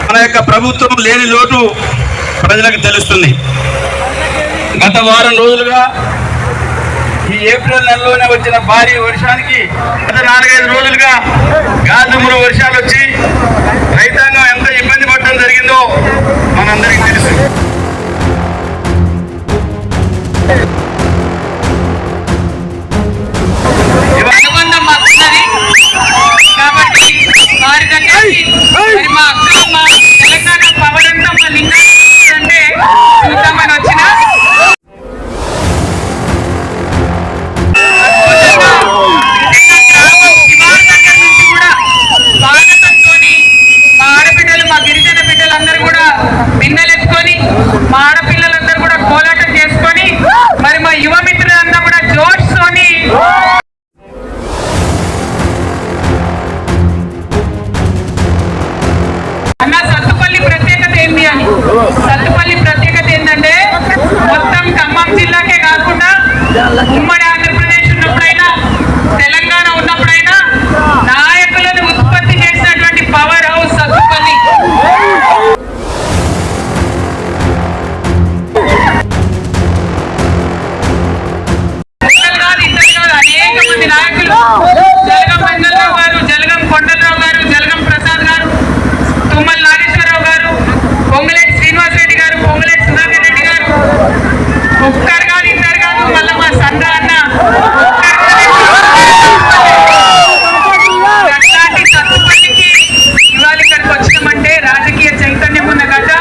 మన యొక్క ప్రభుత్వం లేని లోటు ప్రజలకు తెలుస్తుంది. గత వారం రోజులుగా ఈ ఏప్రిల్ నెలలోనే వచ్చిన భారీ వర్షానికి గత 4-5 రోజులుగా గాజుమురు వర్షాలు వచ్చి రైతాంగం ఎంత ఇబ్బంది పడటం జరిగిందో మనందరికీ తెలుసు. సత్తుపల్లి ప్రత్యేకత ఏంటంటే మొత్తం ఖమ్మం జిల్లాకే కాకుండా ఉమ్మడి ఆంధ్రప్రదేశ్ ఉన్నప్పుడైనా తెలంగాణ ఉన్నప్పుడైనా నాయకులను ఉత్పత్తి చేసినటువంటి పవర్ హౌస్ సత్తుపల్లి. అనేక మంది నాయకులు జలగం వెంగళరావు గారు, జలగం కొండలరావు గారు, జలగం ప్రసాద్ గారు, తుమ్మల నాగేశ్వరరావు గారు, పొంగులేటి శ్రీనివాస్ రెడ్డి గారు, పొంగులేటి సుధాకర్ రెడ్డి గారు, ఒక్కరు కాదు ఇద్దరు కాదు, మళ్ళీ మా సంద్ర అన్న అట్లాంటి సత్తుపల్లికి ఇవాళ ఇక్కడికి వచ్చినామంటే రాజకీయ చైతన్యం ఉన్న గత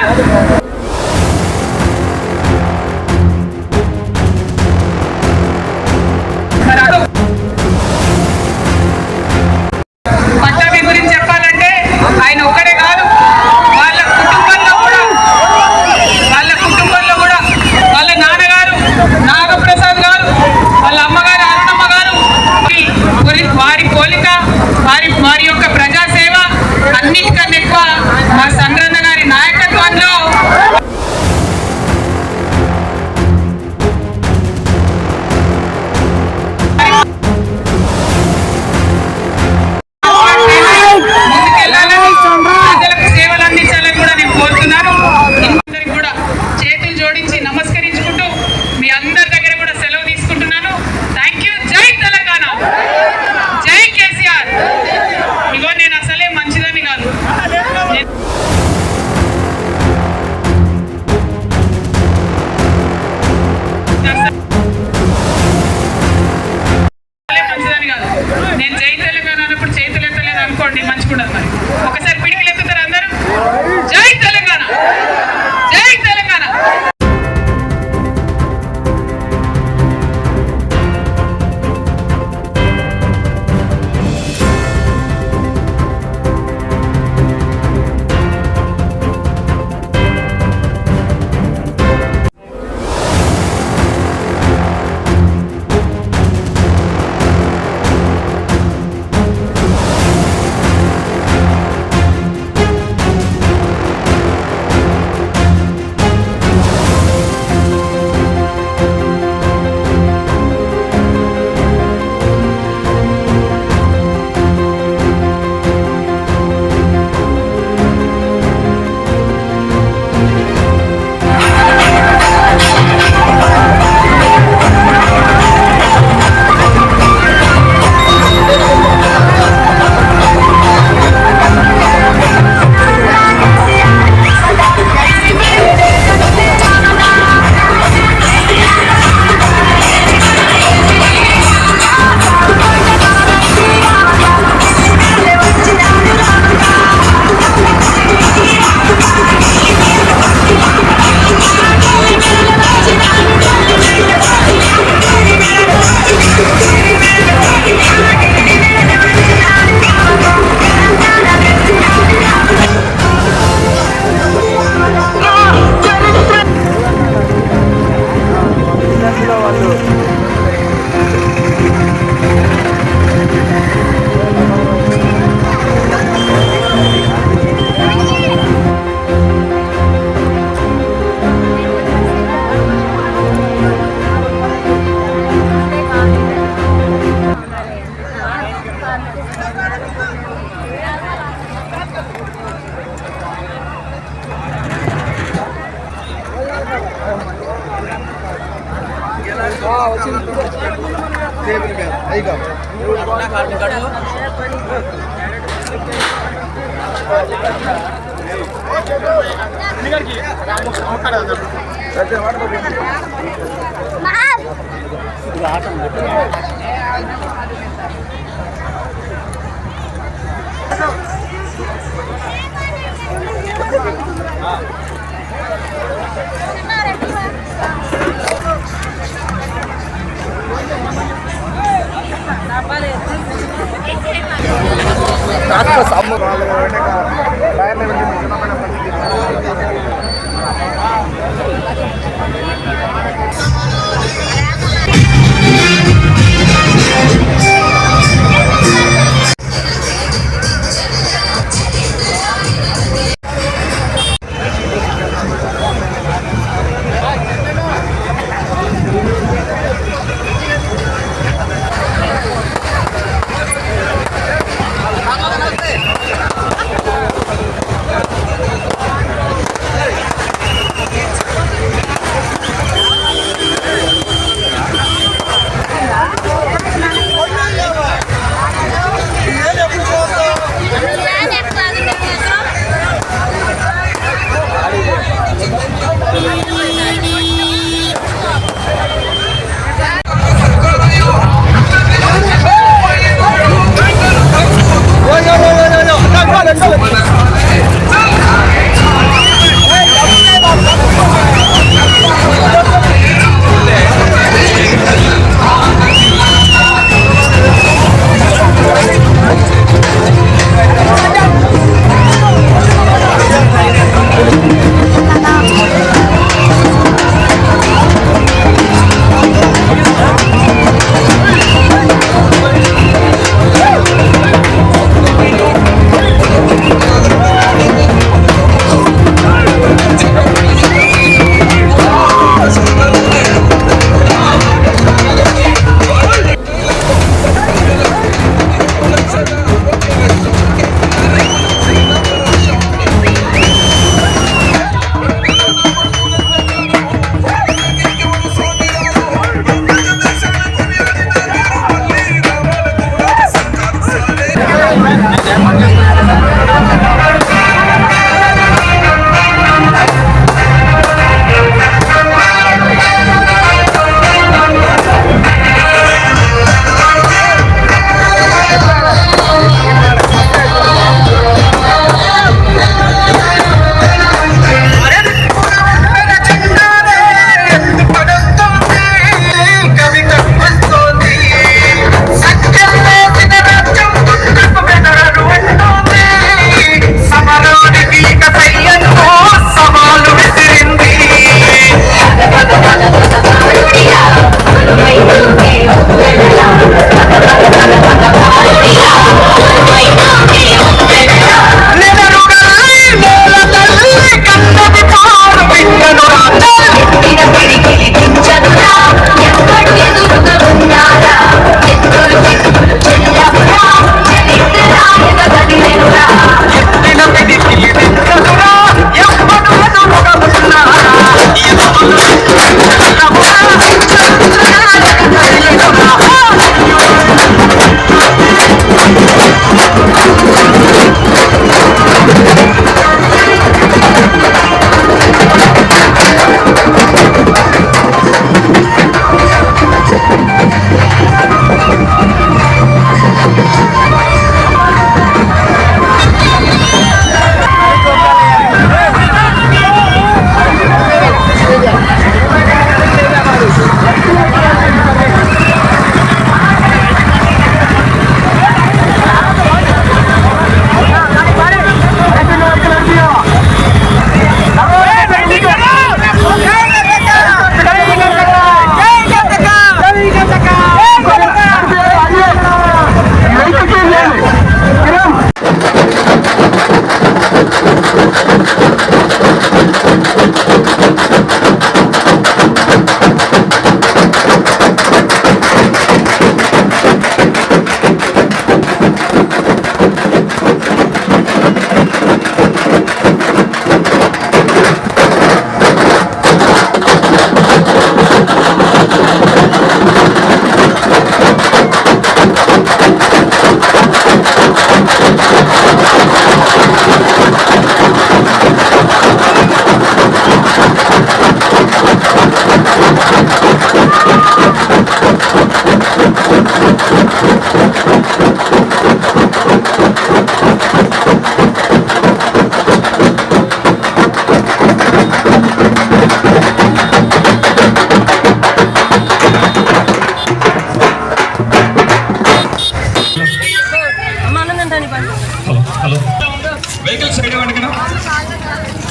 పట్టాభి గురించి చెప్పాలంటే ఆయన ఒక్కడే కాదు, వాళ్ళ కుటుంబంలో కూడా వాళ్ళ నాన్నగారు నాగప్రసాద్ గారు, వాళ్ళ అమ్మగారు అరుణమ్మ గారు, వారి పోలిక వారి యొక్క ప్రజాసేవ అన్నిటికన్నా ఎక్కువ మా సంగ్రన్న గారి నాయకత్వంలో ప్రజలకు సేవలు అందించాలని కూడా నేను కోరుతున్నాను. అందరికి కూడా చేతులు జోడించి నమస్కరించుకుంటూ మీ అందరి దగ్గర కూడా సెలవు తీసుకుంటున్నాను. Thank you. జై తెలంగాణ, జై కేసీఆర్. ఇగో నేను అసలే మంచిదని కాదు, నేను జై తెలంగాణ అన్నప్పుడు చేతులు ఎత్తలేదు అనుకోండి, మంచిగుండదు. మరి ఒకసారి పిడికిలు ఎత్తుతారు అందరూ. జై తెలంగాణ, జై తెలంగాణ.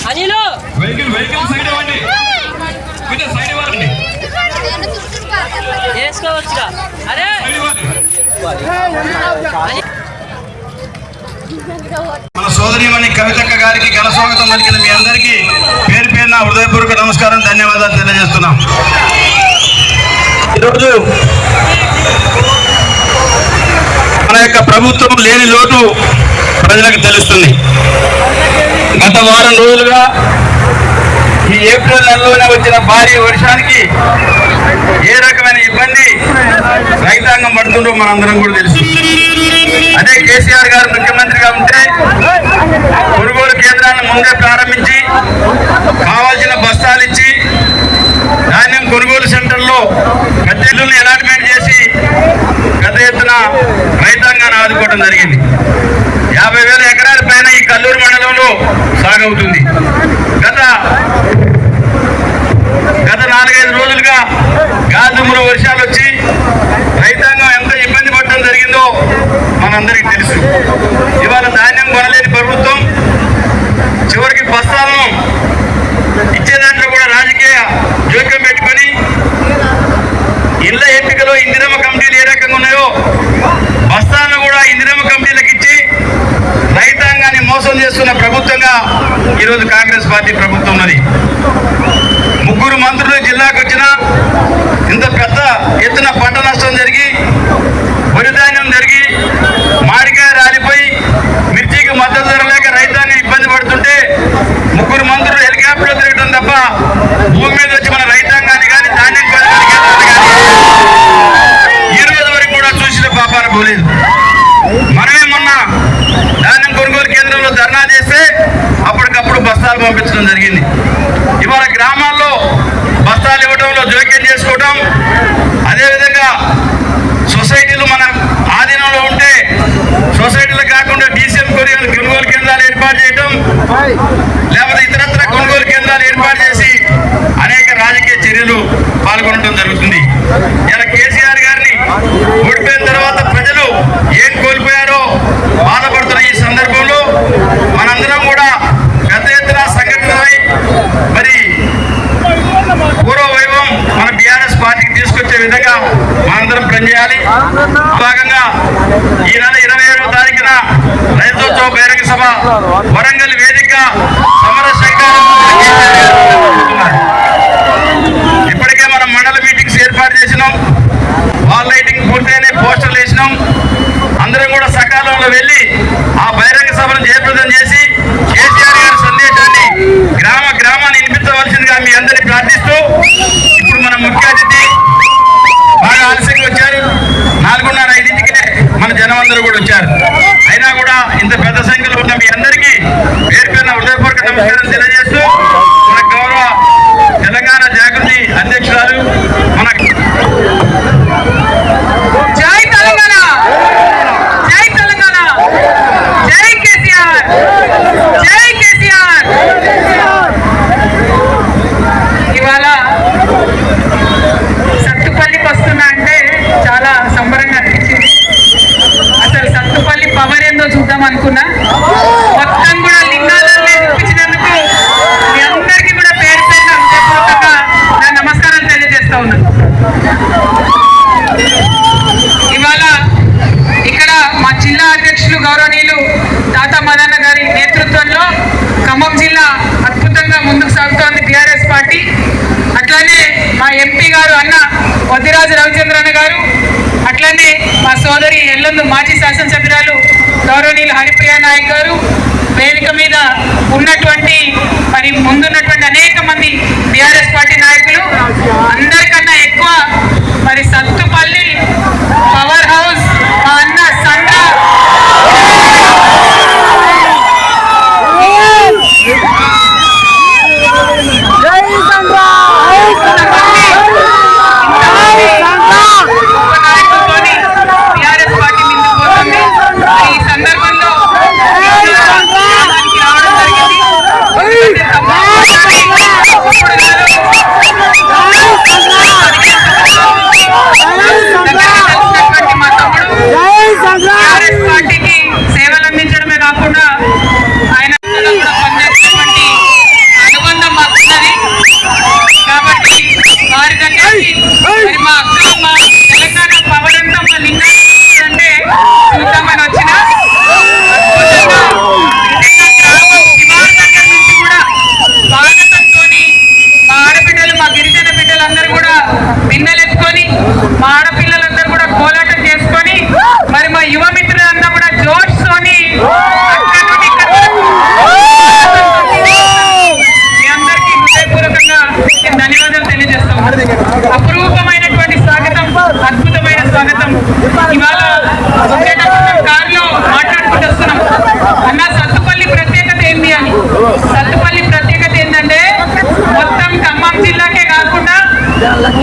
వెహికల్ సైడ్ ఇవ్వండి, కొంచెం సైడ్ ఇవ్వాలండి. మన సోదరిమణి కవితక్క గారికి ఘన స్వాగతం పలికిన మీ అందరికీ పేరు పేరున హృదయపూర్వక నమస్కారం, ధన్యవాదాలు తెలియజేస్తున్నాం. ఈరోజు మన యొక్క ప్రభుత్వం లేని లోటు ప్రజలకు తెలుస్తుంది. గత వారం రోజులుగా ఈ ఏప్రిల్ నెలలోనే వచ్చిన భారీ వర్షానికి ఏ రకమైన ఇబ్బంది రైతాంగం పడుతుందో మనందరం కూడా తెలుసు. అదే కేసీఆర్ గారు ముఖ్యమంత్రిగా ఉంటే కొనుగోలు కేంద్రాలను ముందే ప్రారంభించి కావాల్సిన బస్తాలు ఇచ్చి ధాన్యం కొనుగోలు సెంటర్లో పెద్ద ఇళ్లను అలాట్మెంట్ చేసి పెద్ద ఎత్తున రైతాంగాన్ని ఆదుకోవడం జరిగింది. 50,000 ఎకరాల పైన ఈ కల్లూరు మండలంలో సాగవుతుంది. గత 4-5 రోజులుగా గాజుములు వర్షాలు వచ్చి రైతాంగం ఎంత ఇబ్బంది పడటం జరిగిందో మనందరికీ తెలుసు. ఇవాళ ధాన్యం కొనలేని ప్రభుత్వం చివరికి బస్తాలను ఇచ్చే దాంట్లో కూడా రాజకీయ జోక్యం పెట్టుకొని ఇళ్ల ఎంపికలో ఇందిరమ్మ కమిటీలు ఏ రకంగా ఉన్నాయో బస్తాలను కూడా ఇందిరమ్మ కమిటీలకు ఇచ్చి రైతాంగాన్ని మోసం చేస్తున్న ప్రభుత్వంగా ఈరోజు కాంగ్రెస్ పార్టీ ప్రభుత్వం ఉన్నది. 3 మంత్రులు జిల్లాకు వచ్చినా ఇంత పెద్ద ఎత్తున పంట నష్టం జరిగి వరి ధాన్యం జరిగి మామిడికాయ రాలిపోయి మిర్చికి మద్దతు ధర లేక రైతాంగం ఇబ్బంది పడుతుంటే 3 మంత్రులు హెలికాప్టర్ తిరగడం తప్ప భూమి మీద వచ్చి మన రైతాంగాన్ని కానీ ధాన్యం ఈ రోజు వరకు కూడా చూసిన పాపాన పోలేదు. మనమే మొన్న ధాన్యం కొనుగోలు కేంద్రంలో ధర్నా చేస్తే అప్పటికప్పుడు బస్తాలు పంపించడం జరిగింది. ఇవాళ గ్రామాల్లో బస్తాలు ఇవ్వడంలో జోక్యం చేసుకోవడం, అదేవిధంగా సొసైటీలు మన ఆధీనంలో ఉంటే సొసైటీలు కాకుండా డీసీఎం కొనుగోలు కేంద్రాలు ఏర్పాటు చేయడం, లేకపోతే ఇతరత్ర కొనుగోలు కేంద్రాలు ఏర్పాటు చేసి అనేక రాజకీయ చర్యలు పాల్గొనడం జరుగుతుంది. ఇలా కేసీఆర్ గారిని ఓడిపోయిన తర్వాత ప్రజలు ఏం కోల్పోయారో బాధపడుతున్న ఈ సందర్భంలో మనందరం కూడా పెద్ద ఎత్తున సంఘటితమై మరి పూర్వ వైభవం మన బీఆర్ఎస్ పార్టీకి తీసుకొచ్చే విధంగా మనందరం పనిచేయాలి. భాగంగా ఈ నెల 27వ తారీఖున రైతోత్సవ బహిరంగ సభ వరంగల్ వేదిక సమర శంఖాలు ఇప్పటికే మనం మండల మీటింగ్స్ ఏర్పాటు చేసినాం. వాల్ లైటింగ్ పూర్తయిన పోస్టర్లు వేసినాం. అందరం కూడా సకాలంలో వెళ్ళి ఆ బహిరంగ సభను జయప్రదం చేసి కేసీఆర్ గారి సందేశాన్ని గ్రామాన్ని వినిపించవలసిందిగా మీ అందరినీ ప్రార్థిస్తూ, ఇప్పుడు మన ముఖ్య అతిథి బాగా ఆలస్యంగా వచ్చారు. 4:30-5కే మన జనం అందరూ కూడా వచ్చారు. అయినా కూడా ఇంత పెద్ద సంఖ్యలో ఉన్న మీ అందరికీ పేరు పేరున హృదయపూర్వక నమస్కారం తెలియజేస్తూ, మన గౌరవ తెలంగాణ జాగృతి అధ్యక్షురాలు మన జై తెలంగాణ, జై తెలంగాణ, జై కేసీఆర్, జై కేసీఆర్. ఇవాళ సత్తుపల్లికి వస్తున్నా అంటే చాలా సంబరంగా అనిపించింది. అసలు సత్తుపల్లి పవర్ ఏందో చూద్దాం అనుకున్నా. మొత్తం కూడా లింగాలనే చూపించినందుకు మీ అందరికీ కూడా పేరు పేరున హృదయపూర్వకంగా నా నమస్కారాలు తెలియజేస్తా ఉన్నాను. ఇవాళ ఇక్కడ మా జిల్లా అధ్యక్షులు గౌరవనీయులు తాతా మదన్న గారి నేతృత్వంలో ఖమ్మం జిల్లా అద్భుతంగా ముందుకు సాగుతోంది బీఆర్ఎస్ పార్టీ. అట్లానే మా ఎంపీ గారు అన్న వద్దిరాజు రవిచంద్రన్న గారు, అట్లనే మా సోదరి ఎల్లందు మాజీ శాసనసభ్యురాలు గౌరవనీయులు హరిప్రియ నాయక్ గారు, వేదిక మీద ఉన్నటువంటి మరి ముందున్నటువంటి అనేక మంది బీఆర్ఎస్ పార్టీ నాయకులు, అందరికన్నా ఎక్కువ మరి సత్తుపల్లి పవర్ హౌస్ మా అన్న సండ్ర బీఆర్ఎస్ పార్టీ ముందుకు పోతుంది. ఈ సందర్భంలో రావడం జరిగింది.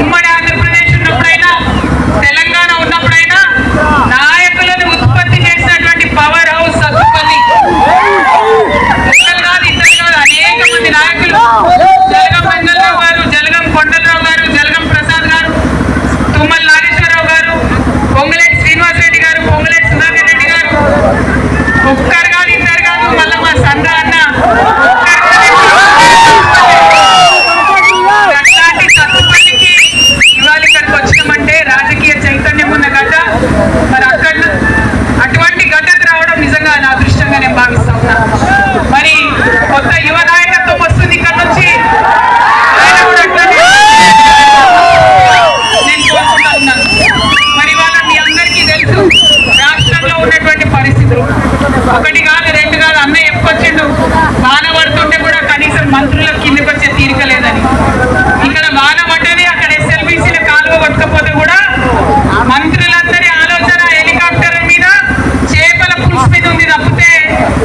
ఉమ్మడి ఆంధ్రప్రదేశ్ ఉన్నప్పుడైనా తెలంగాణ ఉన్నప్పుడైనా నాయకులను ఉత్పత్తి చేసినటువంటి పవర్ హౌస్ సత్తుపల్లి. ఒకరు కాదు, ఇద్దరు కాదు, అనేక మంది నాయకులు, జలగం వెంగళరావు గారు, జలగం కొండలరావు గారు, జలగం ప్రసాద్ గారు, తుమ్మల నాగేశ్వరరావు గారు, పొంగులేటి శ్రీనివాస్ రెడ్డి గారు, పొంగులేటి సుధాకర్ రెడ్డి గారు, ఒక్కరు కాదు, ఇద్దరు కాదు, మళ్ళా మా సంద్ర అన్న, అట్లాంటి సత్తుపల్లికి ఇవాళ ఇక్కడికి వచ్చినామంటే రాజకీయ చైతన్యం ఉన్న గడ్డ. మరి అక్కడ అటువంటి గడ్డకు రావడం నిజంగా నా అదృష్టంగా నేను భావిస్తా ఉన్నా. మరి కొత్త యువ నాయకత్వం వస్తుంది ఇక్కడ నుంచి, ఆయన కూడా అట్లానే నేను కోరుకుంటా ఉన్నాను. మరి ఇవాళ మీ అందరికీ తెలుసు రాష్ట్రంలో ఉన్నటువంటి పరిస్థితులు. ఒకటి కాదు, రెండు కాదు, అన్నయ్య చెప్పుకొచ్చిండు, వాన పడుతుంటే కూడా కనీసం మంత్రులకు కిందకి వచ్చే తీరిక లేదని. ఇక్కడ వాన పడ్డది, అక్కడ ఎస్ఎల్బీసీల కాలువ కొట్టకపోతే కూడా మంత్రులందరి ఆలోచన హెలికాప్టర్ మీద, చేపల పులుసు మీద ఉంది తప్పితే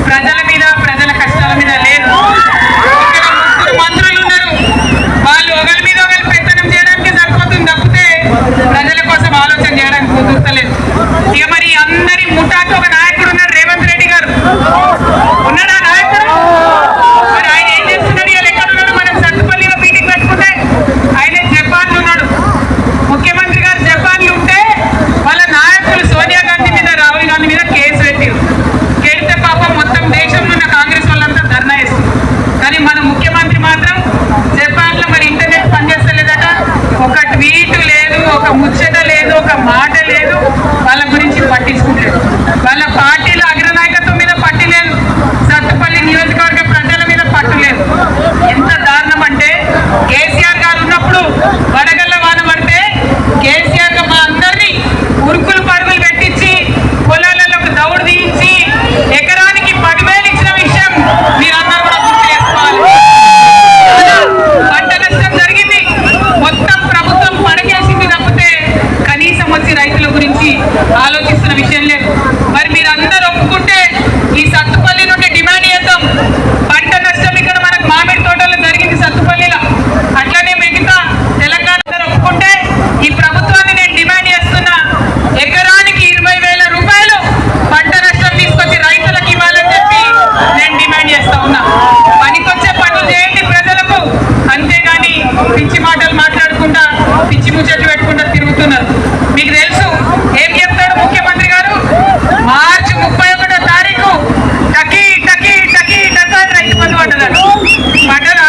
ప్రజల మీద, ప్రజల కష్టాల మీద లేదు. ఇక్కడ ముగ్గురు మంత్రులు ఉన్నారు, వాళ్ళు ఒకరి మీద ఒకరు పెత్తనం చేయడానికి సరిపోతుంది తప్పితే ప్రజల కోసం ఆలోచన చేయడానికి కుదురుతలేదు. ఇక మరి అందరి ముఠాకి ఒక నాయకుడు ఉన్నారు, రేవంత్ రెడ్డి గారు ఉన్నాడా నాయకుడు? మరి ఆయన ఏం చేస్తున్నాడు? ఇవాళ ఎక్కడ ఉన్నాడు? మనం సత్తుపల్లిలో మీటింగ్ పెట్టుకుంటే ఆయన జపాన్లో ఉన్నాడు. ముఖ్యమంత్రి గారు జపాన్లో ఉంటే వాళ్ళ నాయకులు సోనియా గాంధీ మీద, రాహుల్ గాంధీ మీద కేసు పెట్టారు. కేడితే పాపం మొత్తం దేశంలో ఉన్న కాంగ్రెస్ వాళ్ళంతా ధర్నా చేస్తుంది. కానీ మన ముఖ్యమంత్రి మాత్రం జపాన్లో మరి ఇంటర్నెట్ పనిచేస్తలేదట, ఒక ట్వీట్ లేదు, ఒక ముచ్చట లేదు, ఒక మాట లేదు, వాళ్ళ గురించి పట్టించుకుంటారు. వాళ్ళ పార్టీల అగ్రనాయకత్వం మీద పట్టి లేదు, సత్తుపల్లి నియోజకవర్గ ప్రజల మీద పట్టు లేదు. ఎంత దారుణం అంటే కేసీఆర్ గారు ఉన్నప్పుడు వడగళ్ళ వాన పడితే కేసీఆర్ మా అందరినీ ఉరుకులు పరుగులు పెట్టించి పొలాలలోకి దౌడు తీయించి ఎకరానికి 10,000 ఇచ్చిన విషయం మీరందరూ కూడా గుర్తు చేసుకోవాలి. పంట నష్టం జరిగింది, మొత్తం ప్రభుత్వం పడకేసింది తప్పితే కనీసం వచ్చి రైతుల గురించి ఆలోచిస్తున్న విషయం లేదు. మరి మీరందరూ ఒప్పుకుంటే ఈ సత్తుపల్లి నుండి డిమాండ్ చేద్దాం. పంట నష్టం ఇక్కడ మనకు మామిడి తోటలో జరిగింది సత్తుపల్లిలో, అట్లనే మిగతా తెలంగాణ ఒప్పుకుంటే ఈ ప్రభుత్వాన్ని నేను డిమాండ్ చేస్తున్నా, ఎకరానికి 20,000 రూపాయలు పంట నష్టం తీసుకొచ్చి రైతులకు ఇవ్వాలని చెప్పి నేను డిమాండ్ చేస్తా ఉన్నా. పనికొచ్చే పనులు చేయండి ప్రజలకు, అంతేగాని పిచ్చి మాటలు మాట్లాడుకుంటా, పిచ్చి ముచ్చట్లు పెట్టుకుంటా తిరుగుతున్నారు. మీకు తెలుసు ఏం చెప్తారు ముఖ్యమంత్రి గారు? మార్చి 31వ తారీఖు టకీ టకీ టకీ టకా రైతు బంధు పడ్డదారు. పడ్డదా?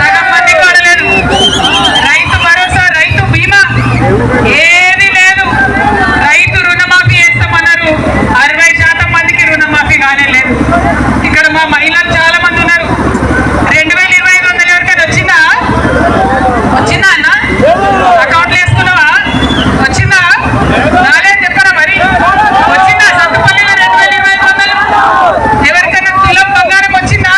సగం మంది పడలేదు. రైతు భరోసా, రైతు బీమా ఏది లేదు. రైతు రుణమాఫీ చేస్తామన్నారు, 60% మందికి రుణమాఫీ కానే లేదు. ఇక్కడ మా మహిళలు చాలా మంది ఉన్నారు. 2,025 ఎవరికైనా వచ్చిందా? వచ్చిందా అన్న? అకౌంట్లో వేసుకున్నావా? వచ్చిందా? నాలేం చెప్పరా మరి? వచ్చిందా? సత్తుపల్లిలో 2,025 ఎవరికైనా తులం బంగారం వచ్చిందా?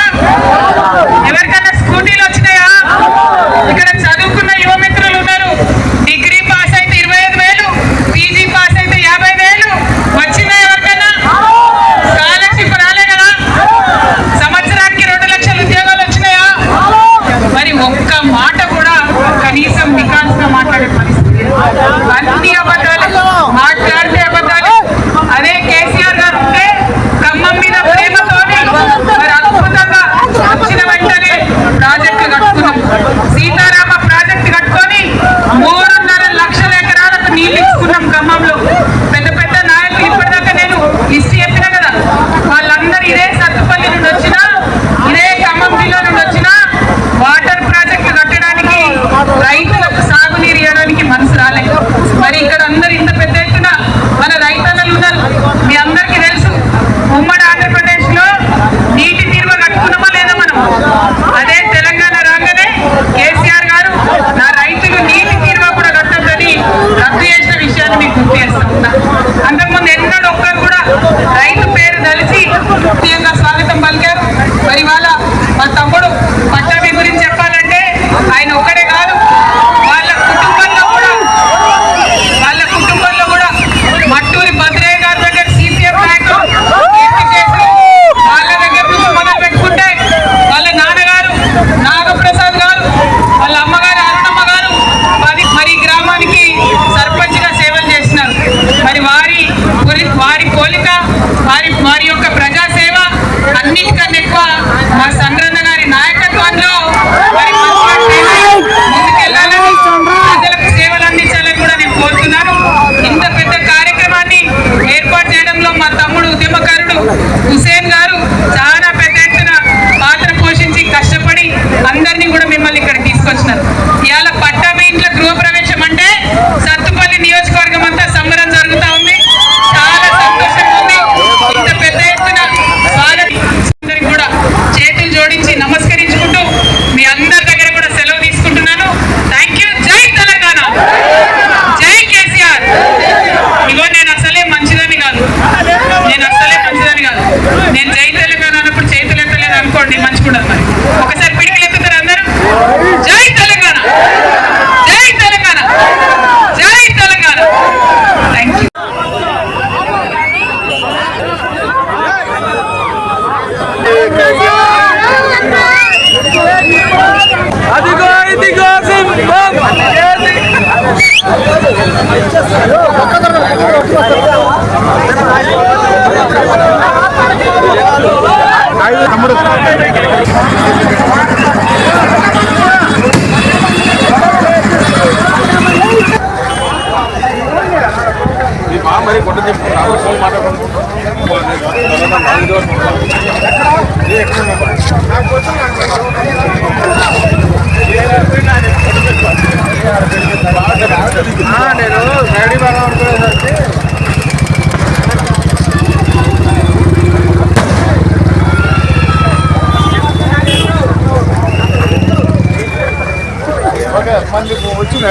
మళ్ళీ వచ్చిన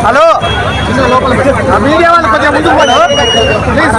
హలో చిన్న లోపలికి మీడియా వాళ్ళు కొంచెం ముందుకు పోండి ప్లీజ్.